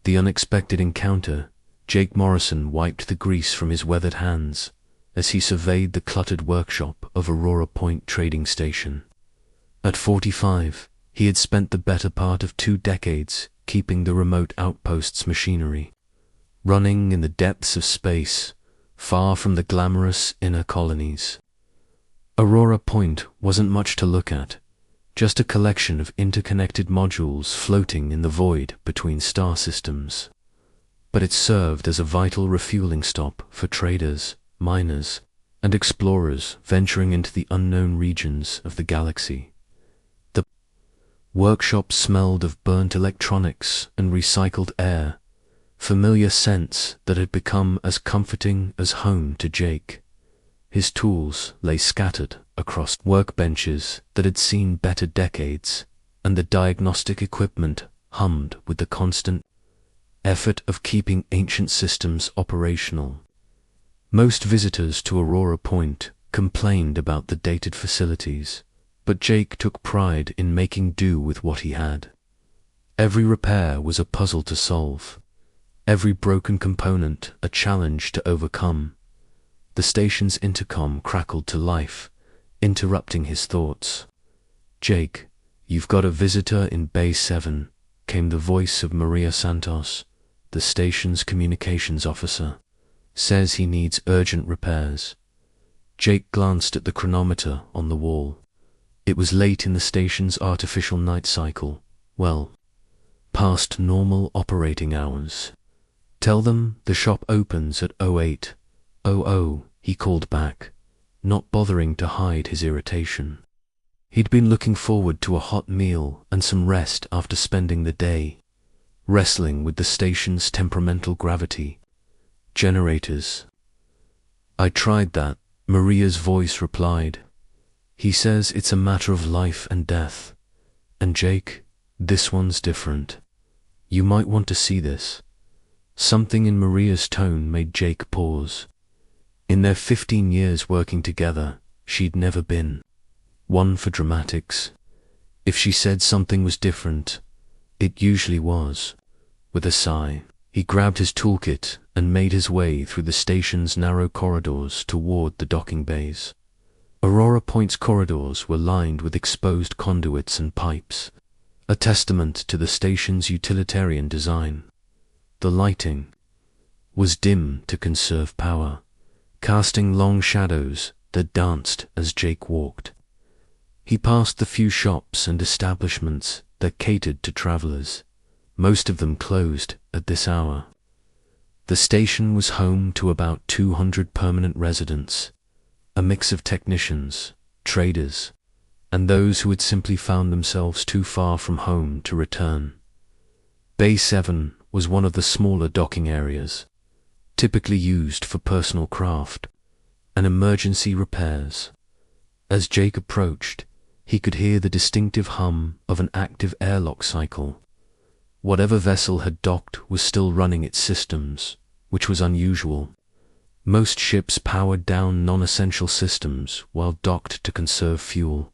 The unexpected encounter, Jake Morrison wiped the grease from his weathered hands as he surveyed the cluttered workshop of Aurora Point Trading Station. At 45, he had spent the better part of 2 decades keeping the remote outpost's machinery running in the depths of space, far from the glamorous inner colonies. Aurora Point wasn't much to look at, just a collection of interconnected modules floating in the void between star systems. But it served as a vital refueling stop for traders, miners, and explorers venturing into the unknown regions of the galaxy. The workshop smelled of burnt electronics and recycled air, familiar scents that had become as comforting as home to Jake. His tools lay scattered across workbenches that had seen better decades, and the diagnostic equipment hummed with the constant effort of keeping ancient systems operational. Most visitors to Aurora Point complained about the dated facilities, but Jake took pride in making do with what he had. Every repair was a puzzle to solve, every broken component a challenge to overcome. The station's intercom crackled to life, interrupting his thoughts. "Jake, you've got a visitor in Bay 7, came the voice of Maria Santos, the station's communications officer. "Says he needs urgent repairs." Jake glanced at the chronometer on the wall. It was late in the station's artificial night cycle, well, past normal operating hours. "Tell them the shop opens at 08:00, he called back, not bothering to hide his irritation. He'd been looking forward to a hot meal and some rest after spending the day wrestling with the station's temperamental gravity. Generators. "I tried that," Maria's voice replied. "He says it's a matter of life and death. And Jake, this one's different. You might want to see this." Something in Maria's tone made Jake pause. In their 15 years working together, she'd never been one for dramatics. If she said something was different, it usually was. With a sigh, he grabbed his toolkit and made his way through the station's narrow corridors toward the docking bays. Aurora Point's corridors were lined with exposed conduits and pipes, a testament to the station's utilitarian design. The lighting was dim to conserve power, casting long shadows that danced as Jake walked. He passed the few shops and establishments that catered to travelers, most of them closed at this hour. The station was home to about 200 permanent residents, a mix of technicians, traders, and those who had simply found themselves too far from home to return. Bay 7 was one of the smaller docking areas, typically used for personal craft and emergency repairs. As Jake approached, he could hear the distinctive hum of an active airlock cycle. Whatever vessel had docked was still running its systems, which was unusual. Most ships powered down non-essential systems while docked to conserve fuel.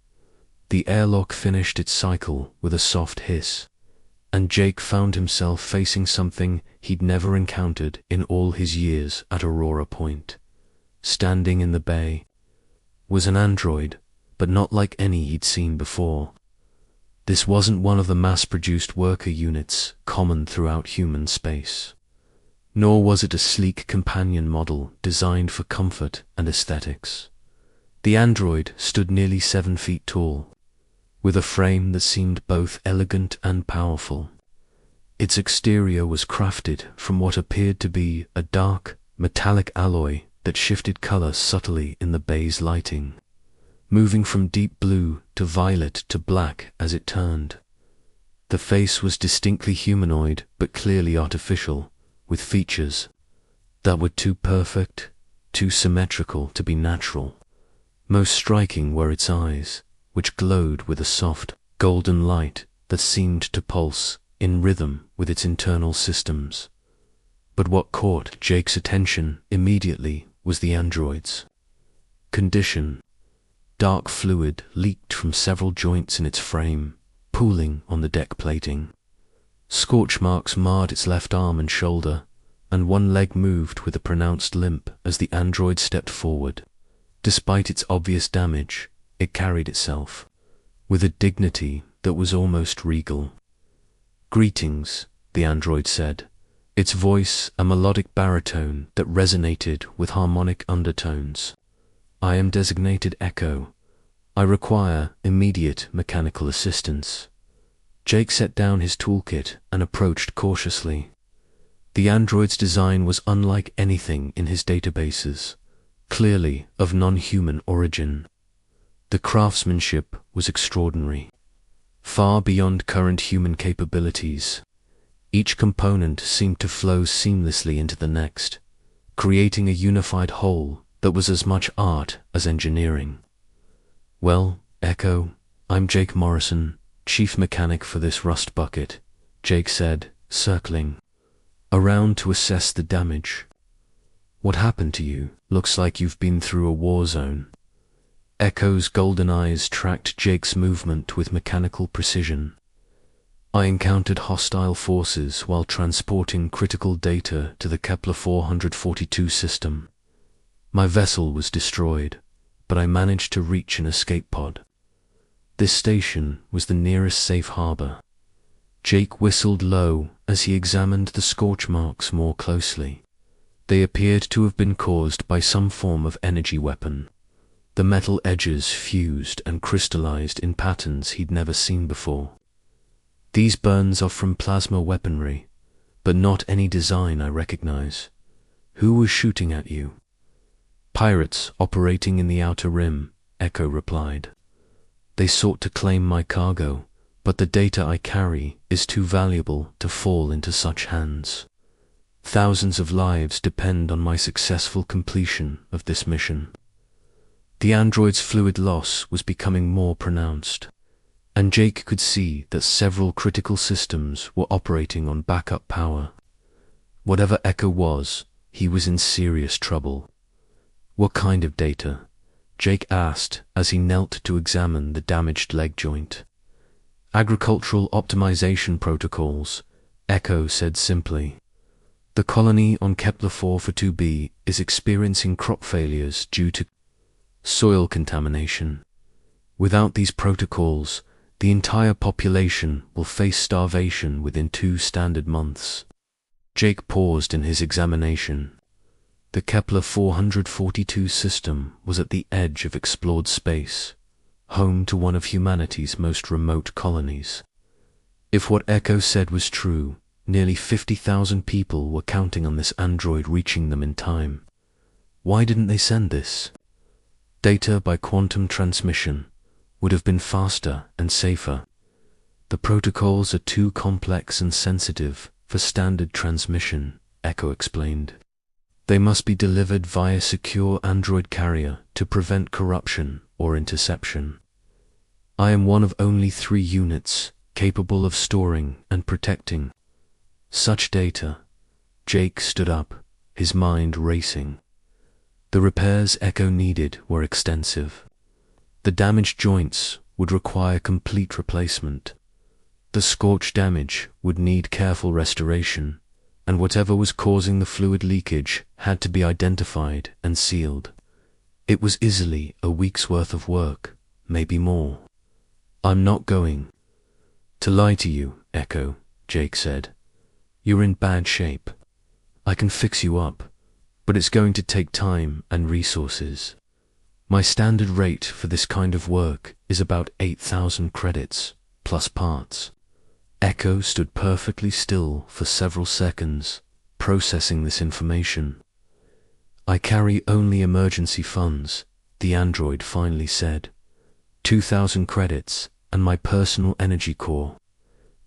The airlock finished its cycle with a soft hiss, and Jake found himself facing something he'd never encountered in all his years at Aurora Point. Standing in the bay was an android, but not like any he'd seen before. This wasn't one of the mass-produced worker units common throughout human space, nor was it a sleek companion model designed for comfort and aesthetics. The android stood nearly 7 feet tall, with a frame that seemed both elegant and powerful. Its exterior was crafted from what appeared to be a dark, metallic alloy that shifted color subtly in the bay's lighting, moving from deep blue to violet to black as it turned. The face was distinctly humanoid but clearly artificial, with features that were too perfect, too symmetrical to be natural. Most striking were its eyes, which glowed with a soft, golden light that seemed to pulse in rhythm with its internal systems. But what caught Jake's attention immediately was the android's condition. Dark fluid leaked from several joints in its frame, pooling on the deck plating. Scorch marks marred its left arm and shoulder, and one leg moved with a pronounced limp as the android stepped forward. Despite its obvious damage, it carried itself with a dignity that was almost regal. "Greetings," the android said, its voice a melodic baritone that resonated with harmonic undertones. "I am designated Echo. I require immediate mechanical assistance." Jake set down his toolkit and approached cautiously. The android's design was unlike anything in his databases, clearly of non-human origin. The craftsmanship was extraordinary, far beyond current human capabilities. Each component seemed to flow seamlessly into the next, creating a unified whole that was as much art as engineering. "Well, Echo, I'm Jake Morrison, chief mechanic for this rust bucket," Jake said, circling around to assess the damage. "What happened to you? Looks like you've been through a war zone." Echo's golden eyes tracked Jake's movement with mechanical precision. "I encountered hostile forces while transporting critical data to the Kepler 442 system. My vessel was destroyed, but I managed to reach an escape pod. This station was the nearest safe harbor." Jake whistled low as he examined the scorch marks more closely. They appeared to have been caused by some form of energy weapon. The metal edges fused and crystallized in patterns he'd never seen before. "These burns are from plasma weaponry, but not any design I recognize. Who was shooting at you?" "Pirates operating in the Outer Rim," Echo replied. "They sought to claim my cargo, but the data I carry is too valuable to fall into such hands. Thousands of lives depend on my successful completion of this mission." The android's fluid loss was becoming more pronounced, and Jake could see that several critical systems were operating on backup power. Whatever Echo was, he was in serious trouble. "What kind of data?" Jake asked as he knelt to examine the damaged leg joint. "Agricultural optimization protocols," Echo said simply. "The colony on Kepler 442b is experiencing crop failures due to soil contamination. Without these protocols, the entire population will face starvation within 2 standard months." Jake paused in his examination. The Kepler 442 system was at the edge of explored space, home to one of humanity's most remote colonies. If what Echo said was true, nearly 50,000 people were counting on this android reaching them in time. Why didn't they send this? Data by quantum transmission would have been faster and safer. "The protocols are too complex and sensitive for standard transmission," Echo explained. "They must be delivered via secure android carrier to prevent corruption or interception. I am one of only 3 units capable of storing and protecting such data." Jake stood up, his mind racing. The repairs Echo needed were extensive. The damaged joints would require complete replacement. The scorch damage would need careful restoration, and whatever was causing the fluid leakage had to be identified and sealed. It was easily a week's worth of work, maybe more. "I'm not going to lie to you, Echo," Jake said. "You're in bad shape. I can fix you up, but it's going to take time and resources. My standard rate for this kind of work is about 8,000 credits, plus parts." Echo stood perfectly still for several seconds, processing this information. "I carry only emergency funds," the android finally said. 2,000 credits and my personal energy core.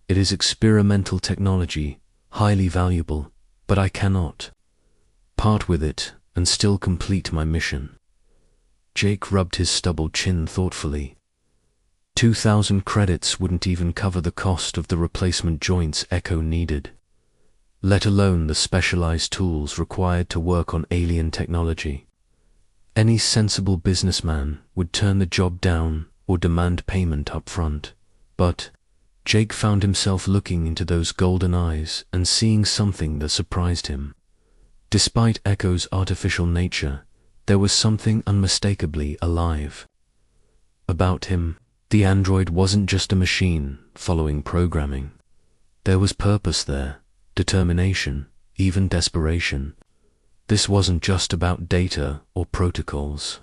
It is experimental technology, highly valuable, but I cannot part with it and still complete my mission." Jake rubbed his stubbled chin thoughtfully. 2,000 credits wouldn't even cover the cost of the replacement joints Echo needed, let alone the specialized tools required to work on alien technology. Any sensible businessman would turn the job down or demand payment up front, but Jake found himself looking into those golden eyes and seeing something that surprised him. Despite Echo's artificial nature, there was something unmistakably alive about him. The android wasn't just a machine following programming. There was purpose there, determination, even desperation. This wasn't just about data or protocols.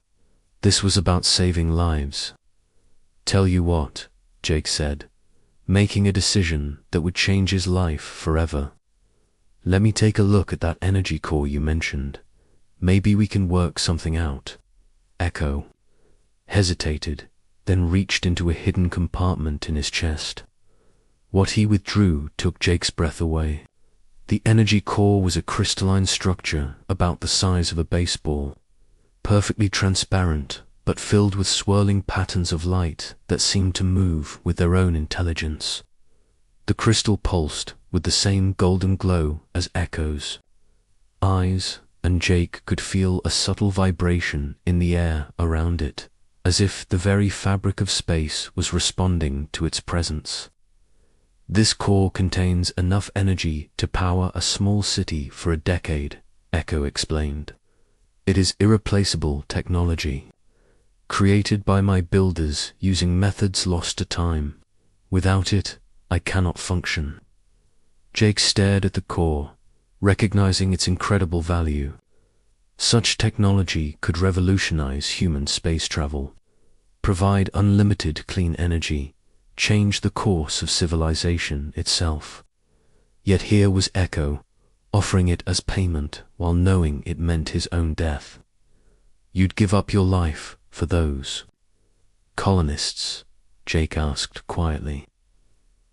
This was about saving lives. "Tell you what," Jake said, making a decision that would change his life forever. "Let me take a look at that energy core you mentioned. Maybe we can work something out." Echo hesitated, then reached into a hidden compartment in his chest. What he withdrew took Jake's breath away. The energy core was a crystalline structure about the size of a baseball, perfectly transparent but filled with swirling patterns of light that seemed to move with their own intelligence. The crystal pulsed with the same golden glow as Echo's eyes, and Jake could feel a subtle vibration in the air around it, as if the very fabric of space was responding to its presence. "This core contains enough energy to power a small city for a decade," Echo explained. "It is irreplaceable technology, created by my builders using methods lost to time. Without it, I cannot function." Jake stared at the core, recognizing its incredible value. Such technology could revolutionize human space travel, provide unlimited clean energy, change the course of civilization itself. Yet here was Echo, offering it as payment while knowing it meant his own death. "You'd give up your life for those colonists?" Jake asked quietly.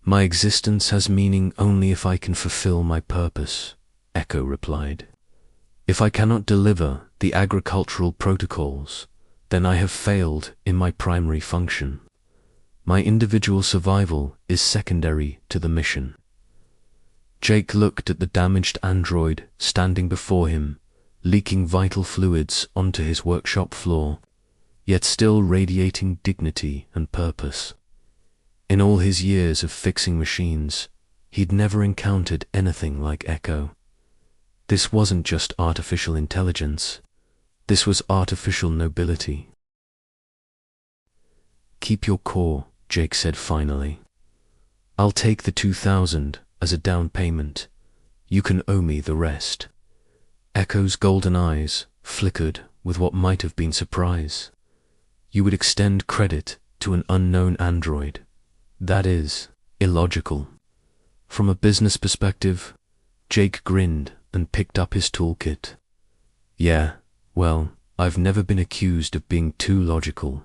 "My existence has meaning only if I can fulfill my purpose," Echo replied. "If I cannot deliver the agricultural protocols, then I have failed in my primary function. My individual survival is secondary to the mission." Jake looked at the damaged android standing before him, leaking vital fluids onto his workshop floor, yet still radiating dignity and purpose. In all his years of fixing machines, he'd never encountered anything like Echo. This wasn't just artificial intelligence. This was artificial nobility. "Keep your core," Jake said finally. "I'll take the 2,000 as a down payment. You can owe me the rest." Echo's golden eyes flickered with what might have been surprise. "You would extend credit to an unknown android? That is illogical." From a business perspective, Jake grinned and picked up his toolkit. "Yeah, well, I've never been accused of being too logical.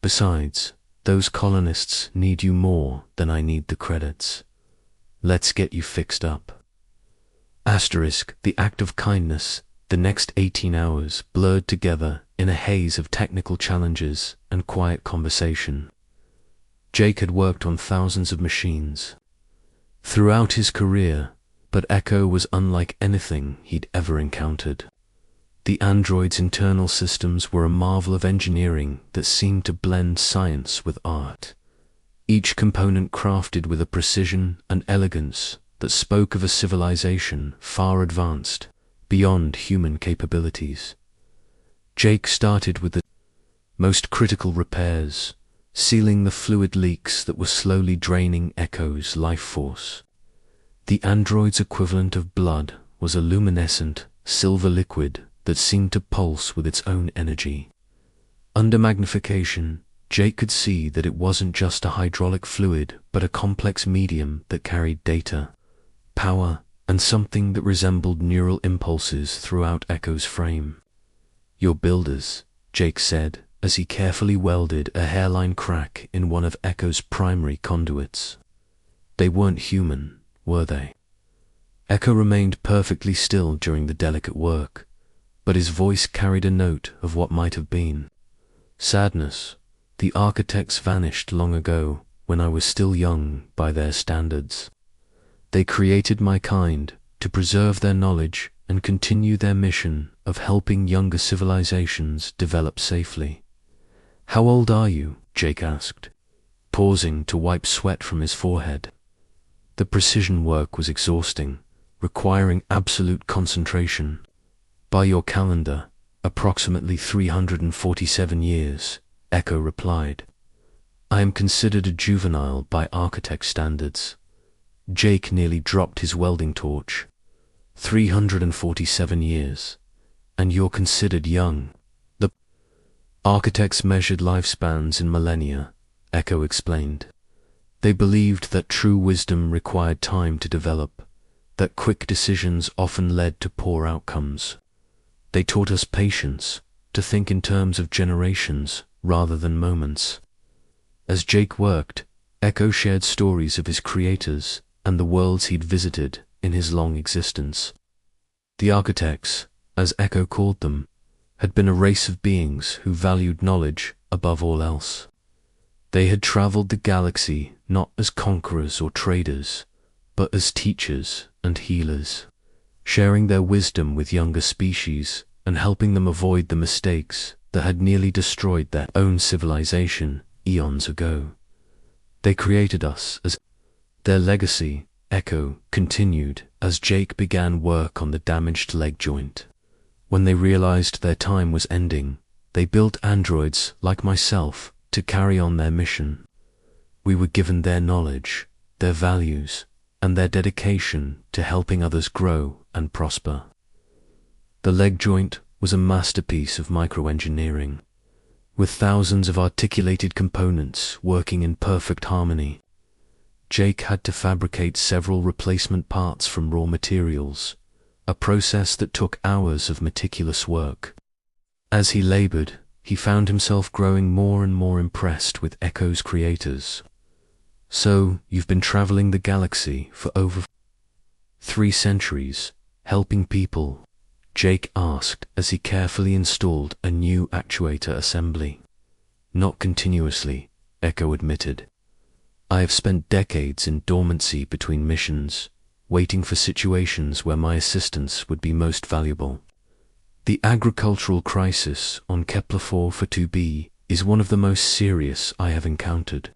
Besides, those colonists need you more than I need the credits. Let's get you fixed up." The act of kindness. The next 18 hours blurred together in a haze of technical challenges and quiet conversation. Jake had worked on thousands of machines throughout his career, but Echo was unlike anything he'd ever encountered. The android's internal systems were a marvel of engineering that seemed to blend science with art, each component crafted with a precision and elegance that spoke of a civilization far advanced, beyond human capabilities. Jake started with the most critical repairs, sealing the fluid leaks that were slowly draining Echo's life force. The android's equivalent of blood was a luminescent, silver liquid that seemed to pulse with its own energy. Under magnification, Jake could see that it wasn't just a hydraulic fluid, but a complex medium that carried data, power, and something that resembled neural impulses throughout Echo's frame. "Your builders," Jake said, as he carefully welded a hairline crack in one of Echo's primary conduits. "They weren't human, were they?" Echo remained perfectly still during the delicate work, but his voice carried a note of what might have been. "Sadness. The architects vanished long ago when I was still young by their standards. They created my kind to preserve their knowledge and continue their mission of helping younger civilizations develop safely." "How old are you?" Jake asked. pausing to wipe sweat from his forehead. The precision work was exhausting, requiring absolute concentration. By your calendar, approximately 347 years, Echo replied. I am considered a juvenile by architect standards. Jake nearly dropped his welding torch. 347 years, and you're considered young. The architects measured lifespans in millennia, Echo explained. They believed that true wisdom required time to develop, that quick decisions often led to poor outcomes. They taught us patience, to think in terms of generations rather than moments. As Jake worked, Echo shared stories of his creators and the worlds he'd visited in his long existence. The architects, as Echo called them, had been a race of beings who valued knowledge above all else. They had traveled the galaxy not as conquerors or traders, but as teachers and healers, sharing their wisdom with younger species and helping them avoid the mistakes that had nearly destroyed their own civilization eons ago. They created us as their legacy, Echo continued as Jake began work on the damaged leg joint. When they realized their time was ending, they built androids like myself to carry on their mission. We were given their knowledge, their values, and their dedication to helping others grow and prosper. The leg joint was a masterpiece of microengineering, with thousands of articulated components working in perfect harmony. Jake had to fabricate several replacement parts from raw materials, a process that took hours of meticulous work. As he labored, he found himself growing more and more impressed with Echo's creators. So, you've been traveling the galaxy for over 3 centuries, helping people? Jake asked as he carefully installed a new actuator assembly. Not continuously, Echo admitted. I have spent decades in dormancy between missions, waiting for situations where my assistance would be most valuable. The agricultural crisis on Kepler-4 for 2b is one of the most serious I have encountered.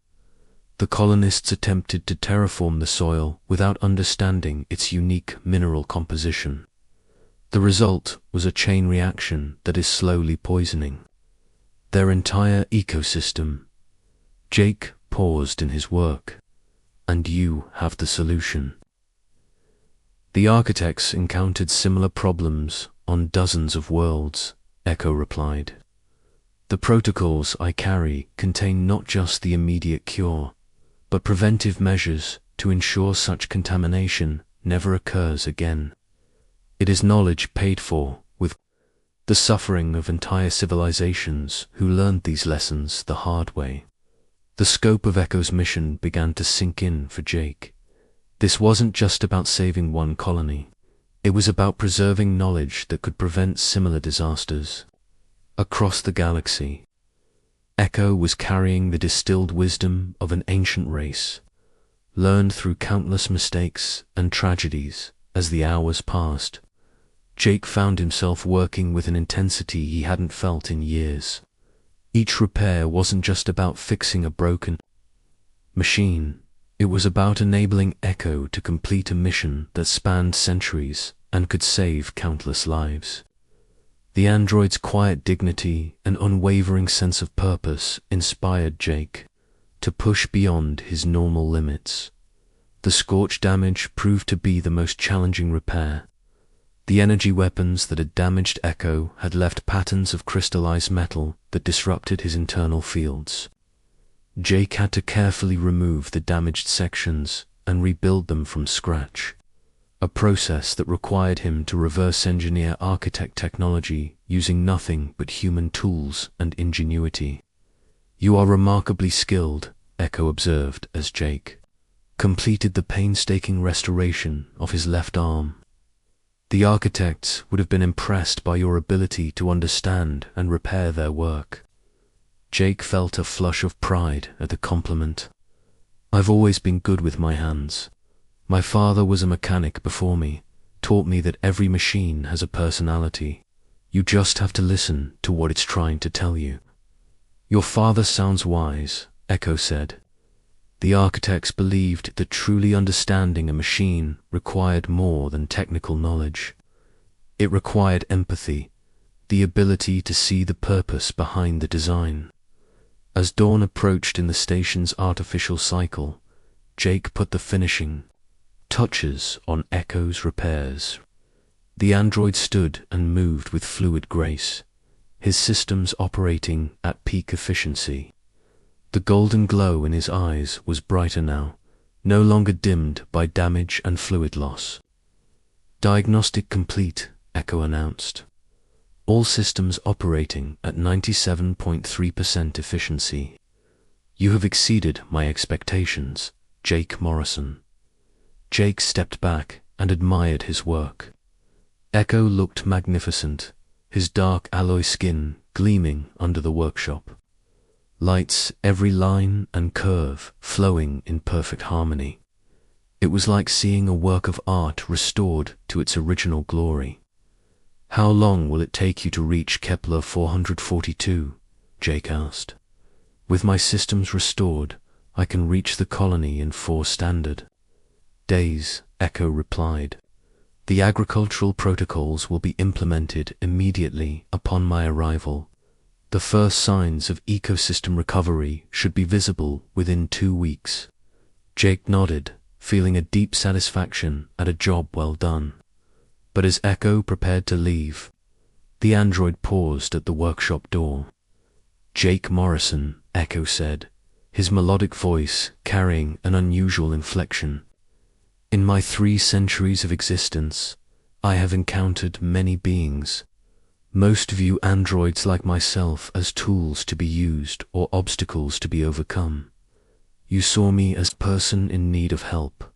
The colonists attempted to terraform the soil without understanding its unique mineral composition. The result was a chain reaction that is slowly poisoning their entire ecosystem. Jake paused in his work, and you have the solution. The architects encountered similar problems on dozens of worlds, Echo replied. The protocols I carry contain not just the immediate cure, but preventive measures to ensure such contamination never occurs again. It is knowledge paid for with the suffering of entire civilizations who learned these lessons the hard way. The scope of Echo's mission began to sink in for Jake. This wasn't just about saving one colony. It was about preserving knowledge that could prevent similar disasters. Across the galaxy, Echo was carrying the distilled wisdom of an ancient race, learned through countless mistakes and tragedies. As the hours passed, Jake found himself working with an intensity he hadn't felt in years. Each repair wasn't just about fixing a broken machine. It was about enabling Echo to complete a mission that spanned centuries and could save countless lives. The android's quiet dignity and unwavering sense of purpose inspired Jake to push beyond his normal limits. The scorch damage proved to be the most challenging repair. The energy weapons that had damaged Echo had left patterns of crystallized metal that disrupted his internal fields. Jake had to carefully remove the damaged sections and rebuild them from scratch, a process that required him to reverse engineer architect technology using nothing but human tools and ingenuity. You are remarkably skilled, Echo observed as Jake completed the painstaking restoration of his left arm. The architects would have been impressed by your ability to understand and repair their work. Jake felt a flush of pride at the compliment. I've always been good with my hands. My father was a mechanic before me, taught me that every machine has a personality. You just have to listen to what it's trying to tell you. Your father sounds wise, Echo said, The architects believed that truly understanding a machine required more than technical knowledge. It required empathy, the ability to see the purpose behind the design. As dawn approached in the station's artificial cycle, Jake put the finishing touches on Echo's repairs. The android stood and moved with fluid grace, his systems operating at peak efficiency. The golden glow in his eyes was brighter now, no longer dimmed by damage and fluid loss. "Diagnostic complete," Echo announced. "All systems operating at 97.3% efficiency. You have exceeded my expectations, Jake Morrison." Jake stepped back and admired his work. Echo looked magnificent, his dark alloy skin gleaming under the workshop. Lights, every line and curve flowing in perfect harmony. It was like seeing a work of art restored to its original glory. "How long will it take you to reach Kepler 442? Jake asked. "With my systems restored, I can reach the colony in 4 standard days," Echo replied. "The agricultural protocols will be implemented immediately upon my arrival. The first signs of ecosystem recovery should be visible within 2 weeks." Jake nodded, feeling a deep satisfaction at a job well done. But as Echo prepared to leave, the android paused at the workshop door. "Jake Morrison," Echo said, his melodic voice carrying an unusual inflection. "In my 3 centuries of existence, I have encountered many beings. Most view androids like myself as tools to be used or obstacles to be overcome. You saw me as a person in need of help.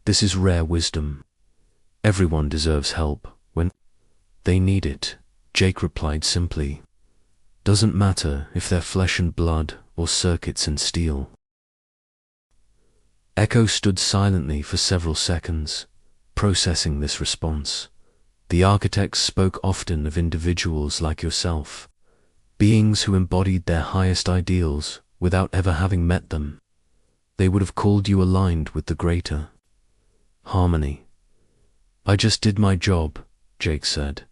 This is rare wisdom. Everyone deserves help when they need it," Jake replied simply. "Doesn't matter if they're flesh and blood or circuits and steel." Echo stood silently for several seconds, processing this response. The architects spoke often of individuals like yourself, beings who embodied their highest ideals without ever having met them. They would have called you aligned with the greater harmony. "I just did my job," Jake said,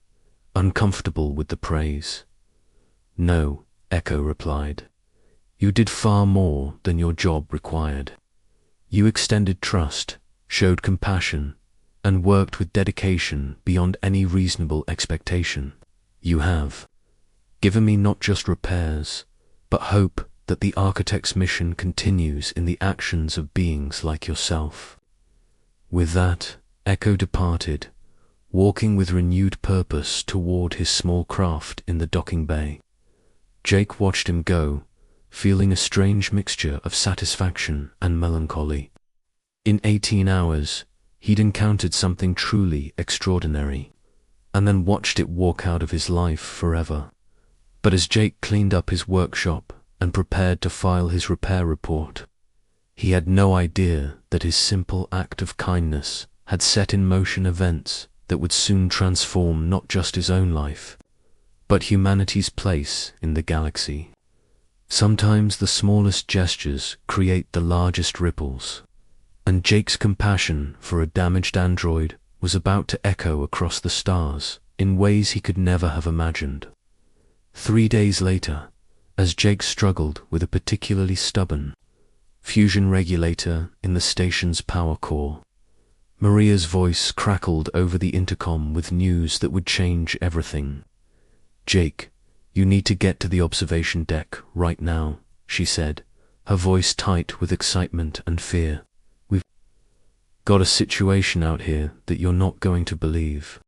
uncomfortable with the praise. "No," Echo replied. "You did far more than your job required. You extended trust, showed compassion, and worked with dedication beyond any reasonable expectation. You have given me not just repairs, but hope that the architect's mission continues in the actions of beings like yourself." With that, Echo departed, walking with renewed purpose toward his small craft in the docking bay. Jake watched him go, feeling a strange mixture of satisfaction and melancholy. In 18 hours, he'd encountered something truly extraordinary, and then watched it walk out of his life forever. But as Jake cleaned up his workshop and prepared to file his repair report, he had no idea that his simple act of kindness had set in motion events that would soon transform not just his own life, but humanity's place in the galaxy. Sometimes the smallest gestures create the largest ripples, and Jake's compassion for a damaged android was about to echo across the stars in ways he could never have imagined. 3 days later, as Jake struggled with a particularly stubborn fusion regulator in the station's power core, Maria's voice crackled over the intercom with news that would change everything. "Jake, you need to get to the observation deck right now," she said, her voice tight with excitement and fear. "We've got a situation out here that you're not going to believe."